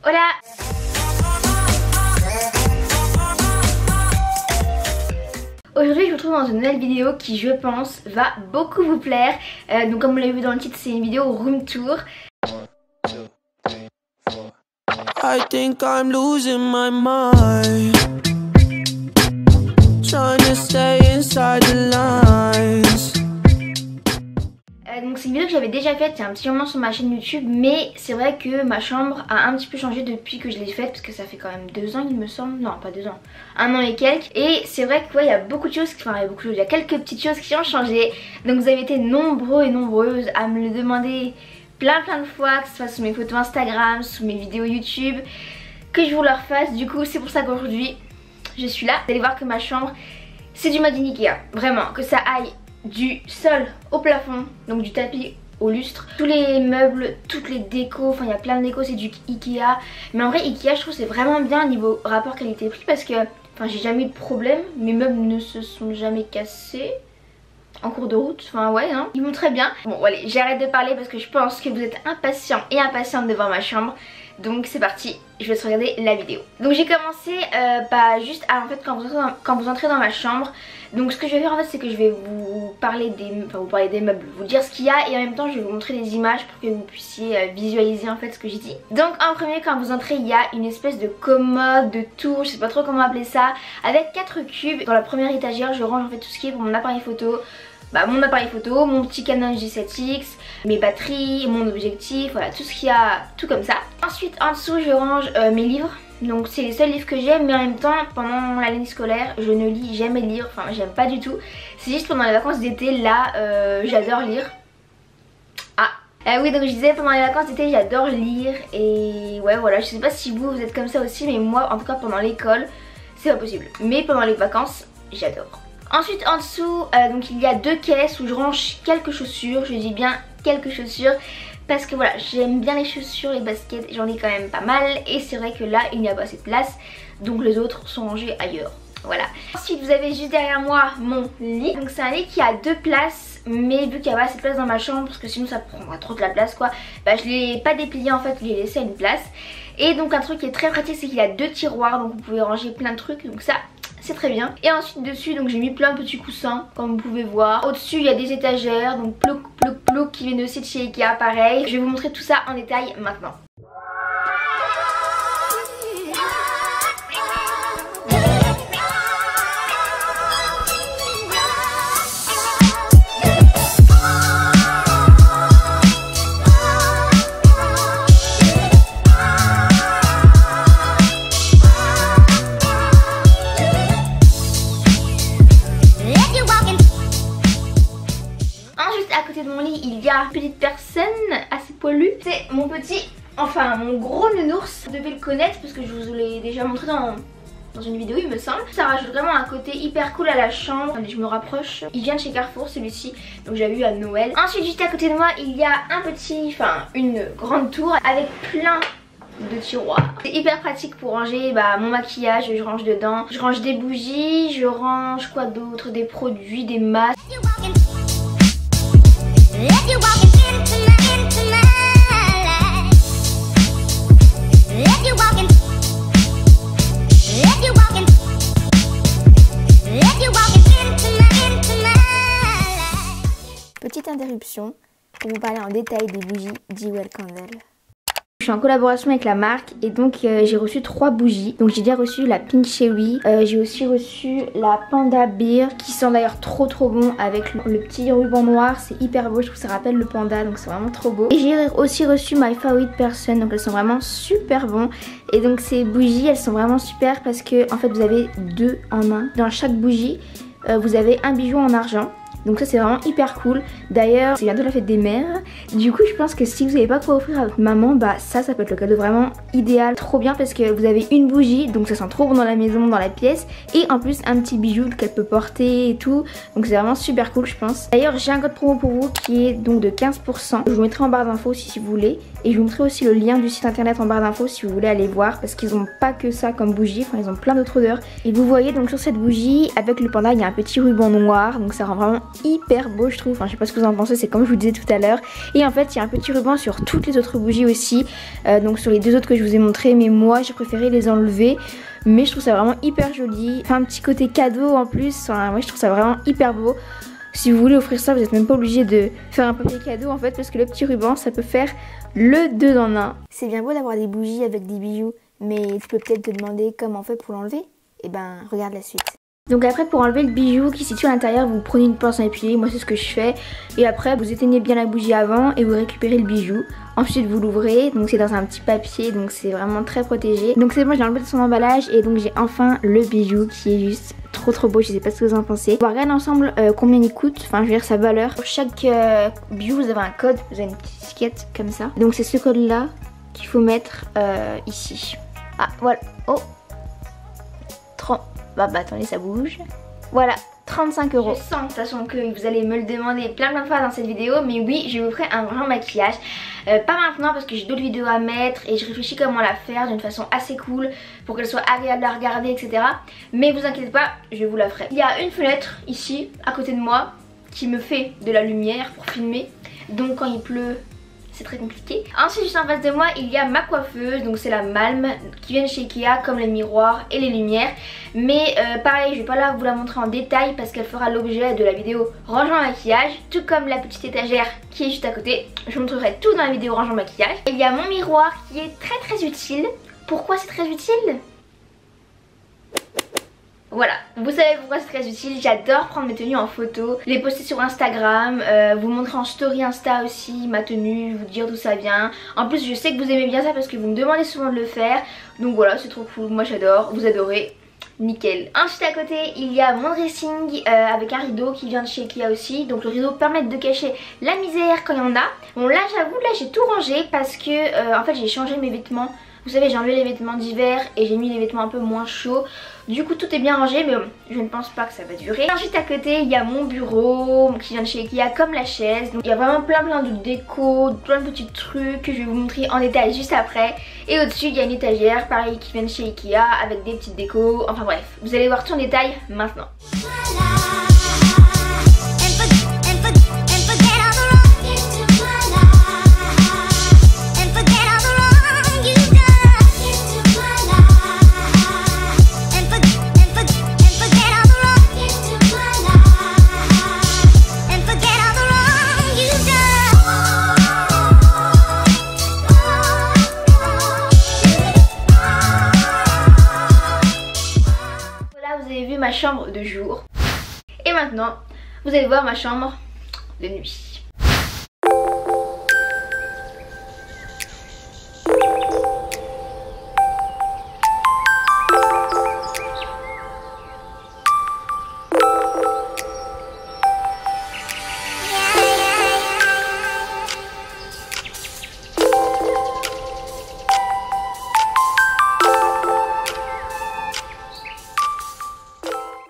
Hola! Aujourd'hui je vous retrouve dans une nouvelle vidéo qui je pense va beaucoup vous plaire. Donc comme vous l'avez vu dans le titre, c'est une vidéo room tour. I think I'm losing my mind, trying to stay inside the lines. Donc c'est une vidéo que j'avais déjà faite il y a un petit moment sur ma chaîne YouTube, mais c'est vrai que ma chambre a un petit peu changé depuis que je l'ai faite, parce que ça fait quand même 2 ans il me semble, non pas 2 ans, 1 an et quelques. Et c'est vrai que ouais, il y a beaucoup de choses, il y a quelques petites choses qui ont changé. Donc vous avez été nombreux et nombreuses à me le demander plein de fois, que ce soit sous mes photos Instagram, sous mes vidéos YouTube, que je vous le refasse. Du coup c'est pour ça qu'aujourd'hui je suis là. Vous allez voir que ma chambre c'est du made in Ikea, vraiment, que ça aille du sol au plafond, donc du tapis au lustre, tous les meubles, toutes les décos, enfin il y a plein de décos, c'est du Ikea. Mais en vrai Ikea je trouve c'est vraiment bien niveau rapport qualité-prix, parce que enfin j'ai jamais eu de problème, mes meubles ne se sont jamais cassés en cours de route, enfin ouais hein, ils vont très bien. Bon allez, j'arrête de parler parce que je pense que vous êtes impatients et impatientes de voir ma chambre. Donc c'est parti, je vais te regarder la vidéo. Donc j'ai commencé juste en fait quand vous entrez dans ma chambre. Donc ce que je vais faire en fait, c'est que je vais vous parler des meubles, vous dire ce qu'il y a, et en même temps je vais vous montrer des images pour que vous puissiez visualiser en fait ce que j'ai dit. Donc en premier, quand vous entrez, il y a une espèce de commode, de tour, je sais pas trop comment appeler ça, avec 4 cubes. Dans la première étagère je range en fait tout ce qui est pour mon appareil photo. Mon appareil photo, mon petit Canon G7X, mes batteries, mon objectif, voilà tout ce qu'il y a, tout comme ça. Ensuite en dessous je range mes livres. Donc c'est les seuls livres que j'aime, mais en même temps pendant l'année scolaire je ne lis jamais de livres, enfin j'aime pas du tout. C'est juste pendant les vacances d'été, là j'adore lire. Oui, donc je disais pendant les vacances d'été j'adore lire, et ouais voilà, je sais pas si vous êtes comme ça aussi, mais moi en tout cas pendant l'école c'est pas possible. Mais pendant les vacances j'adore. Ensuite en dessous donc il y a 2 caisses où je range quelques chaussures, je dis bien quelques chaussures, parce que voilà j'aime bien les chaussures, les baskets, j'en ai quand même pas mal, et c'est vrai que là il n'y a pas assez de place, donc les autres sont rangés ailleurs. Voilà. Ensuite vous avez juste derrière moi mon lit. Donc c'est un lit qui a 2 places, mais vu qu'il n'y a pas assez de place dans ma chambre, parce que sinon ça prendra trop de la place quoi, je l'ai pas déplié en fait, je l'ai laissé à une place. Et donc un truc qui est très pratique, c'est qu'il a 2 tiroirs, donc vous pouvez ranger plein de trucs, donc ça c'est très bien. Et ensuite dessus donc j'ai mis plein de petits coussins comme vous pouvez voir. Au-dessus il y a des étagères, donc plouc qui viennent aussi de chez Ikea, pareil. Je vais vous montrer tout ça en détail maintenant. De mon lit il y a une petite personne assez poilue, c'est mon petit, enfin mon gros nounours. Vous devez le connaître parce que je vous l'ai déjà montré dans une vidéo il me semble. Ça rajoute vraiment un côté hyper cool à la chambre. Allez, je me rapproche. Il vient de chez Carrefour celui-ci, donc j'avais eu à Noël. Ensuite juste à côté de moi il y a une grande tour avec plein de tiroirs. C'est hyper pratique pour ranger mon maquillage, je range dedans. Je range des bougies, je range quoi d'autre, des produits, des masques. Petite interruption pour vous parler en détail des bougies Jewel Candle. Je suis en collaboration avec la marque, et donc j'ai reçu 3 bougies. Donc j'ai déjà reçu la Pink Cherry, j'ai aussi reçu la Panda Beer qui sent d'ailleurs trop bon avec le petit ruban noir, c'est hyper beau, je trouve que ça rappelle le panda, donc c'est vraiment trop beau. Et j'ai aussi reçu My Favorite Person, donc elles sont vraiment super bon. Et donc ces bougies elles sont vraiment super parce que en fait vous avez 2 en 1. Dans chaque bougie vous avez un bijou en argent. Donc ça c'est vraiment hyper cool. D'ailleurs c'est bientôt la fête des mères. Du coup je pense que si vous n'avez pas quoi offrir à votre maman, ça peut être le cadeau vraiment idéal. Trop bien parce que vous avez une bougie, donc ça sent trop bon dans la maison, dans la pièce. Et en plus un petit bijou qu'elle peut porter et tout. Donc c'est vraiment super cool je pense. D'ailleurs j'ai un code promo pour vous qui est donc de 15%. Je vous mettrai en barre d'infos aussi si vous voulez. Et je vous mettrai aussi le lien du site internet en barre d'infos si vous voulez aller voir. Parce qu'ils n'ont pas que ça comme bougie, enfin ils ont plein d'autres odeurs. Et vous voyez donc sur cette bougie avec le panda il y a un petit ruban noir. Donc ça rend vraiment hyper beau je trouve. Enfin je sais pas ce que vous en pensez, c'est comme je vous disais tout à l'heure. Et en fait il y a un petit ruban sur toutes les autres bougies aussi, donc sur les deux autres que je vous ai montré, mais moi j'ai préféré les enlever. Mais je trouve ça vraiment hyper joli. Enfin un petit côté cadeau en plus, enfin, moi je trouve ça vraiment hyper beau. Si vous voulez offrir ça, vous n'êtes même pas obligé de faire un papier cadeau en fait, parce que le petit ruban ça peut faire le 2 en 1. C'est bien beau d'avoir des bougies avec des bijoux, mais tu peux peut-être te demander comment on fait pour l'enlever. Et ben regarde la suite. Donc après pour enlever le bijou qui se situe à l'intérieur, vous prenez une pince à épiler, moi c'est ce que je fais. Et après vous éteignez bien la bougie avant et vous récupérez le bijou. Ensuite vous l'ouvrez, donc c'est dans un petit papier, donc c'est vraiment très protégé. Donc c'est bon, j'ai enlevé de son emballage et donc j'ai enfin le bijou qui est juste trop beau, je sais pas ce que vous en pensez. On va regarder ensemble combien il coûte, enfin je veux dire sa valeur. Pour chaque bijou vous avez un code, vous avez une petite étiquette comme ça. Donc c'est ce code là qu'il faut mettre ici. Ah voilà, oh 30. Bah attendez, ça bouge. Voilà, 35 €. Je sens de toute façon que vous allez me le demander plein de fois dans cette vidéo, mais oui, je vous ferai un grand maquillage. Pas maintenant parce que j'ai d'autres vidéos à mettre et je réfléchis comment la faire d'une façon assez cool pour qu'elle soit agréable à regarder, etc. Mais vous inquiétez pas, je vous la ferai. Il y a une fenêtre ici, à côté de moi, qui me fait de la lumière pour filmer. Donc quand il pleut, c'est très compliqué. Ensuite juste en face de moi il y a ma coiffeuse, donc c'est la Malm qui vient de chez Ikea, comme les miroirs et les lumières. Mais pareil je vais pas là vous la montrer en détail parce qu'elle fera l'objet de la vidéo rangement maquillage. Tout comme la petite étagère qui est juste à côté, je vous montrerai tout dans la vidéo rangement maquillage. Et il y a mon miroir qui est très utile. Pourquoi c'est très utile ? Voilà, vous savez pourquoi c'est très utile, j'adore prendre mes tenues en photo, les poster sur Instagram, vous montrer en story Insta aussi ma tenue, vous dire d'où ça vient. En plus je sais que vous aimez bien ça parce que vous me demandez souvent de le faire, donc voilà c'est trop cool, moi j'adore, vous adorez, nickel. Ensuite à côté il y a mon dressing avec un rideau qui vient de chez Ikea aussi, donc le rideau permet de cacher la misère quand il y en a. Bon là j'avoue, là j'ai tout rangé parce que en fait j'ai changé mes vêtements. Vous savez j'ai enlevé les vêtements d'hiver et j'ai mis les vêtements un peu moins chauds. Du coup tout est bien rangé mais je ne pense pas que ça va durer. Ensuite à côté il y a mon bureau qui vient de chez Ikea comme la chaise. Donc il y a vraiment plein de déco, plein de petits trucs que je vais vous montrer en détail juste après. Et au-dessus il y a une étagère pareil qui vient de chez Ikea avec des petites décos. Enfin bref, vous allez voir tout en détail maintenant. Ma chambre de jour et maintenant vous allez voir ma chambre de nuit.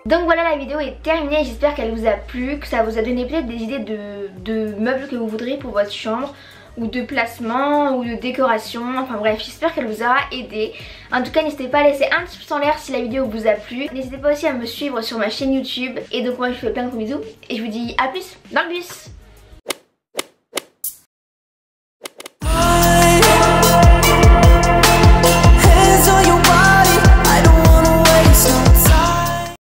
Donc voilà, la vidéo est terminée, j'espère qu'elle vous a plu, que ça vous a donné peut-être des idées de meubles que vous voudriez pour votre chambre, ou de placement, ou de décoration, enfin bref, j'espère qu'elle vous aura aidé. En tout cas n'hésitez pas à laisser un petit pouce en l'air si la vidéo vous a plu, n'hésitez pas aussi à me suivre sur ma chaîne YouTube, et donc moi je vous fais plein de gros bisous, et je vous dis à plus dans le bus.